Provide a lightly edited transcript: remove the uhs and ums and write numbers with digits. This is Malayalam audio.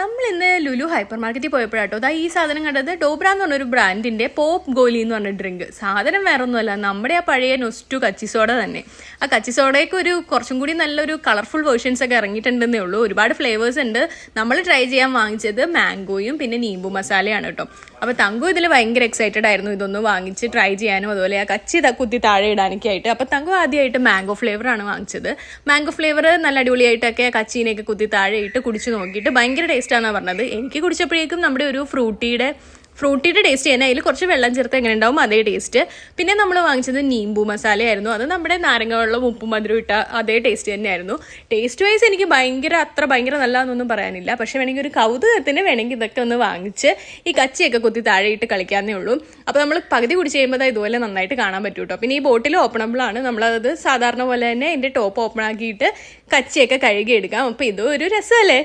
നമ്മൾ ഇന്ന് ലുലു ഹൈപ്പർ മാർക്കറ്റിൽ പോയപ്പോഴാട്ടോ അതാ ഈ സാധനം കണ്ടത്. ഡോബ്ര എന്ന് പറഞ്ഞൊരു ബ്രാൻഡിന്റെ പോപ്പ് ഗോലി എന്ന് പറഞ്ഞ ഡ്രിങ്ക്. സാധനം വേറെ ഒന്നുമല്ല, നമ്മുടെ ആ പഴയ നൊസ്റ്റു കച്ചിസോഡ തന്നെ. ആ കച്ചിസോഡയ്ക്ക് ഒരു കുറച്ചും കൂടി നല്ലൊരു കളർഫുൾ വേർഷൻസ് ഒക്കെ ഇറങ്ങിയിട്ടുണ്ടെന്നേ ഉള്ളൂ. ഒരുപാട് ഫ്ലേവേഴ്സ് ഉണ്ട്. നമ്മൾ ട്രൈ ചെയ്യാൻ വാങ്ങിച്ചത് മാംഗോയും പിന്നെ നീമ്പു മസാലയാണ് കേട്ടോ. അപ്പോൾ തങ്കു ഇതിൽ ഭയങ്കര എക്സൈറ്റഡ് ആയിരുന്നു ഇതൊന്ന് വാങ്ങിച്ച് ട്രൈ ചെയ്യാനും അതുപോലെ ആ കച്ചി കുത്തി താഴെ ഇടാനൊക്കെ ആയിട്ട്. അപ്പോൾ തങ്കു ആദ്യമായിട്ട് മാംഗോ ഫ്ലേവറാണ് വാങ്ങിച്ചത്. മാംഗോ ഫ്ലേവർ നല്ല അടിപൊളിയായിട്ടൊക്കെ കച്ചീനെയൊക്കെ കുത്തി താഴെ ഇട്ട് കുടിച്ച് നോക്കിയിട്ട് ഭയങ്കര ടേസ്റ്റാണെന്നാണ് പറഞ്ഞത്. എനിക്ക് കുടിച്ചപ്പോഴേക്കും നമ്മുടെ ഒരു ഫ്രൂട്ടിയുടെ ടേസ്റ്റ് തന്നെ, അതിൽ കുറച്ച് വെള്ളം ചേർത്ത് എങ്ങനെ ഉണ്ടാവും അതേ ടേസ്റ്റ്. പിന്നെ നമ്മൾ വാങ്ങിച്ചത് നീമ്പു മസാലയായിരുന്നു. അത് നമ്മുടെ നാരങ്ങ വെള്ളം ഉപ്പും മധുരം ഇട്ട അതേ ടേസ്റ്റ് തന്നെയായിരുന്നു. ടേസ്റ്റ് വൈസ് എനിക്ക് ഭയങ്കര നല്ലതെന്നൊന്നും പറയാനില്ല. പക്ഷെ വേണമെങ്കിൽ ഒരു കൗതുകത്തിന് വേണമെങ്കിൽ ഇതൊക്കെ ഒന്ന് വാങ്ങിച്ച് ഈ കച്ചിയൊക്കെ കുത്തി താഴെ ഇട്ട് കളിക്കാന്നേ ഉള്ളൂ. അപ്പോൾ നമ്മൾ പകുതി കുടിച്ച് കഴിയുമ്പോൾ ഇതുപോലെ നന്നായിട്ട് കാണാൻ പറ്റും കേട്ടോ. പിന്നെ ഈ ബോട്ടിൽ ഓപ്പണബിൾ ആണ്. നമ്മളത് സാധാരണ പോലെ തന്നെ എൻ്റെ ടോപ്പ് ഓപ്പൺ ആക്കിയിട്ട് കച്ചിയൊക്കെ കഴുകി എടുക്കാം. അപ്പോൾ ഇതും ഒരു രസമല്ലേ.